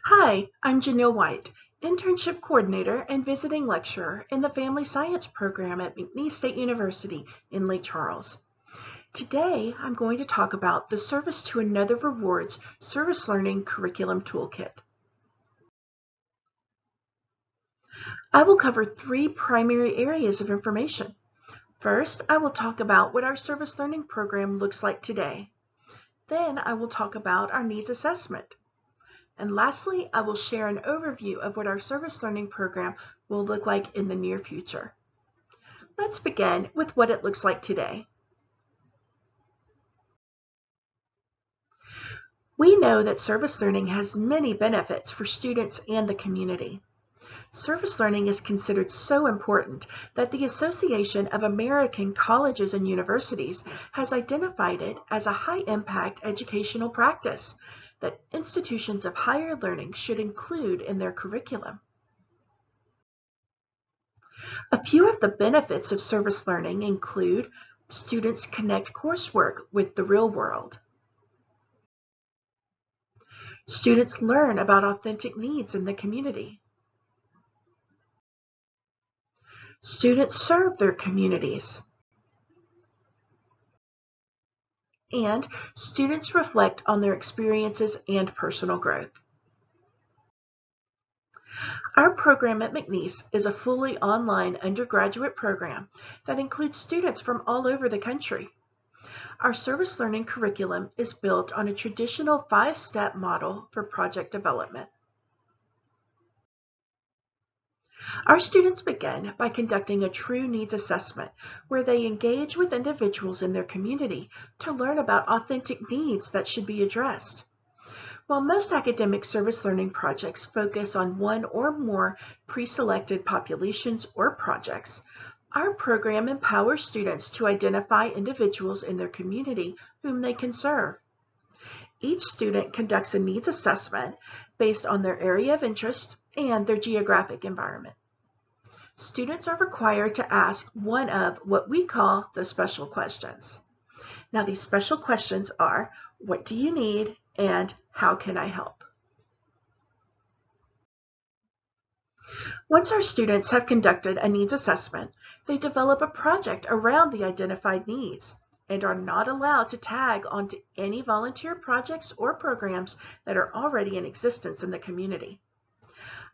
Hi, I'm Janelle White, Internship Coordinator and Visiting Lecturer in the Family Science Program at McNeese State University in Lake Charles. Today, I'm going to talk about the Service to Another Rewards Service Learning Curriculum Toolkit. I will cover three primary areas of information. First, I will talk about what our service learning program looks like today. Then I will talk about our needs assessment. And lastly, I will share an overview of what our service learning program will look like in the near future. Let's begin with what it looks like today. We know that service learning has many benefits for students and the community. Service learning is considered so important that the Association of American Colleges and Universities has identified it as a high-impact educational practice that institutions of higher learning should include in their curriculum. A few of the benefits of service learning include students connect coursework with the real world. Students learn about authentic needs in the community. Students serve their communities. And students reflect on their experiences and personal growth. Our program at McNeese is a fully online undergraduate program that includes students from all over the country. Our service learning curriculum is built on a traditional 5-step model for project development. Our students begin by conducting a true needs assessment where they engage with individuals in their community to learn about authentic needs that should be addressed. While most academic service learning projects focus on one or more pre-selected populations or projects, our program empowers students to identify individuals in their community whom they can serve. Each student conducts a needs assessment based on their area of interest and their geographic environment. Students are required to ask one of what we call the special questions. Now, these special questions are, what do you need and how can I help? Once our students have conducted a needs assessment, they develop a project around the identified needs and are not allowed to tag onto any volunteer projects or programs that are already in existence in the community.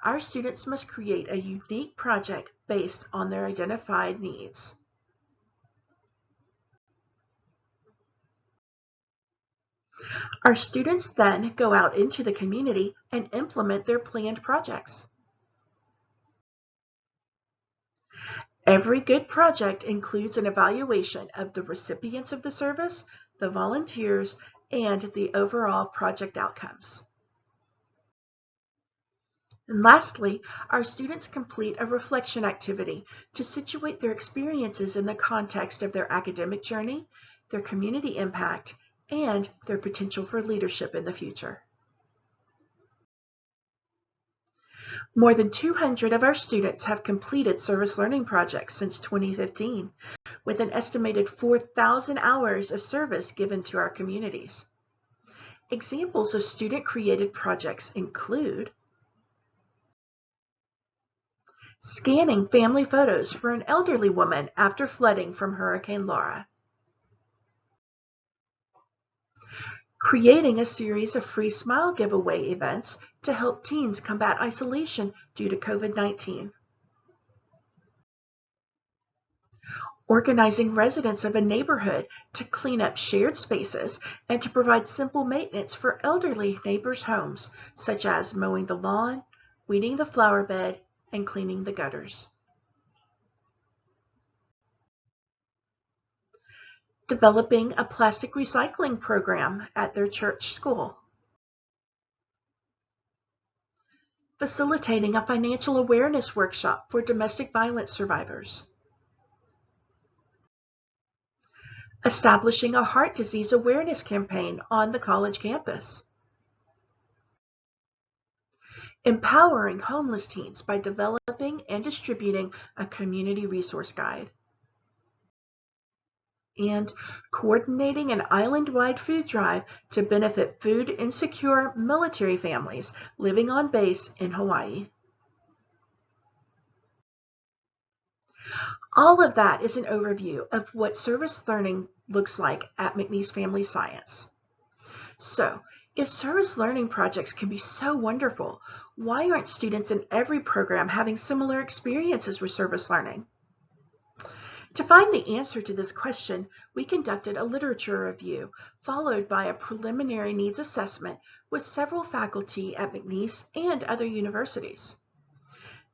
Our students must create a unique project based on their identified needs. Our students then go out into the community and implement their planned projects. Every good project includes an evaluation of the recipients of the service, the volunteers, and the overall project outcomes. And lastly, our students complete a reflection activity to situate their experiences in the context of their academic journey, their community impact, and their potential for leadership in the future. More than 200 of our students have completed service learning projects since 2015, with an estimated 4,000 hours of service given to our communities. Examples of student-created projects include scanning family photos for an elderly woman after flooding from Hurricane Laura, creating a series of free smile giveaway events to help teens combat isolation due to COVID-19, organizing residents of a neighborhood to clean up shared spaces and to provide simple maintenance for elderly neighbors' homes, such as mowing the lawn, weeding the flower bed, and cleaning the gutters. Developing a plastic recycling program at their church school. Facilitating a financial awareness workshop for domestic violence survivors. Establishing a heart disease awareness campaign on the college campus. Empowering homeless teens by developing and distributing a community resource guide. and coordinating an island-wide food drive to benefit food insecure military families living on base in Hawaii. All of that is an overview of what service learning looks like at McNeese Family Science. So, if service learning projects can be so wonderful, why aren't students in every program having similar experiences with service learning? To find the answer to this question, we conducted a literature review, followed by a preliminary needs assessment with several faculty at McNeese and other universities.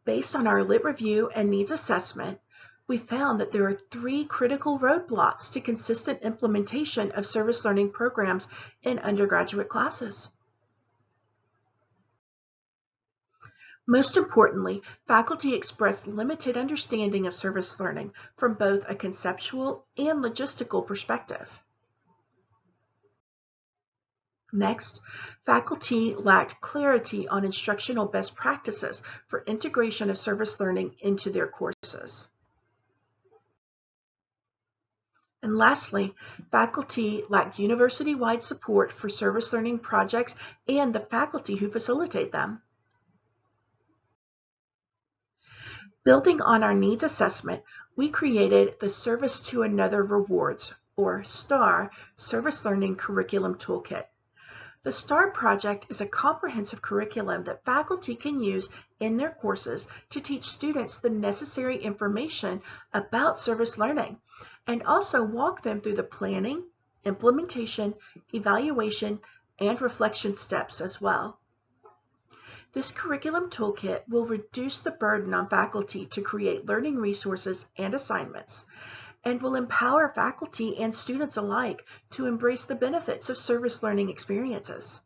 Based on our lit review and needs assessment, we found that there are 3 critical roadblocks to consistent implementation of service learning programs in undergraduate classes. Most importantly, faculty expressed limited understanding of service learning from both a conceptual and logistical perspective. Next, faculty lacked clarity on instructional best practices for integration of service learning into their courses. And lastly, faculty lacked university-wide support for service learning projects and the faculty who facilitate them. Building on our needs assessment, we created the Service to Another Rewards, or STAR, Service Learning Curriculum Toolkit. The STAR project is a comprehensive curriculum that faculty can use in their courses to teach students the necessary information about service learning, and also walk them through the planning, implementation, evaluation, and reflection steps as well. This curriculum toolkit will reduce the burden on faculty to create learning resources and assignments, and will empower faculty and students alike to embrace the benefits of service learning experiences.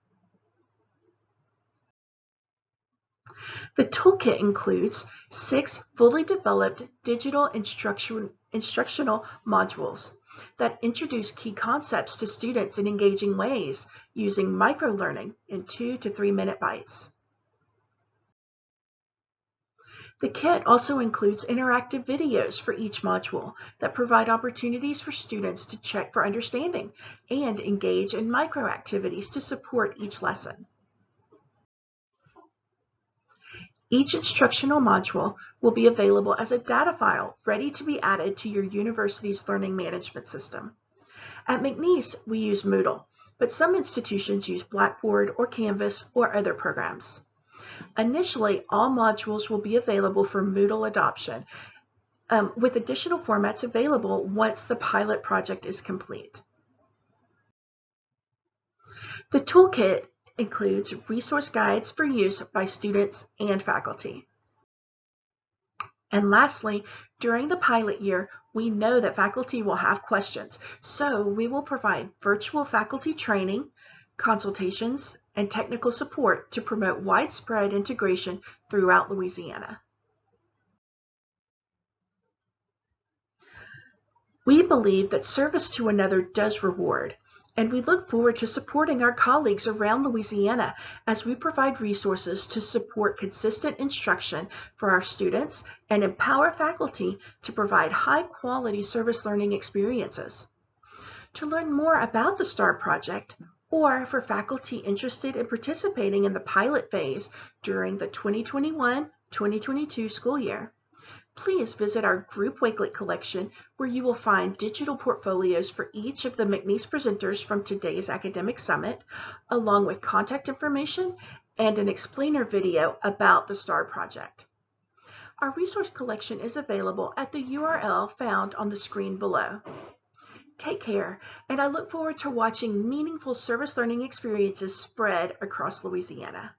The toolkit includes 6 fully developed digital instructional modules that introduce key concepts to students in engaging ways using microlearning in 2 to 3 minute bites. The kit also includes interactive videos for each module that provide opportunities for students to check for understanding and engage in micro activities to support each lesson. Each instructional module will be available as a data file ready to be added to your university's learning management system. At McNeese, we use Moodle, but some institutions use Blackboard or Canvas or other programs. Initially, all modules will be available for Moodle adoption, with additional formats available once the pilot project is complete. The toolkit includes resource guides for use by students and faculty. And lastly, during the pilot year, we know that faculty will have questions, so we will provide virtual faculty training, consultations, and technical support to promote widespread integration throughout Louisiana. We believe that service to another does reward, and we look forward to supporting our colleagues around Louisiana as we provide resources to support consistent instruction for our students and empower faculty to provide high-quality service learning experiences. To learn more about the STAR project, or for faculty interested in participating in the pilot phase during the 2021-2022 school year, please visit our group Wakelet collection, where you will find digital portfolios for each of the McNeese presenters from today's academic summit, along with contact information and an explainer video about the STAR project. Our resource collection is available at the URL found on the screen below. Take care, and I look forward to watching meaningful service learning experiences spread across Louisiana.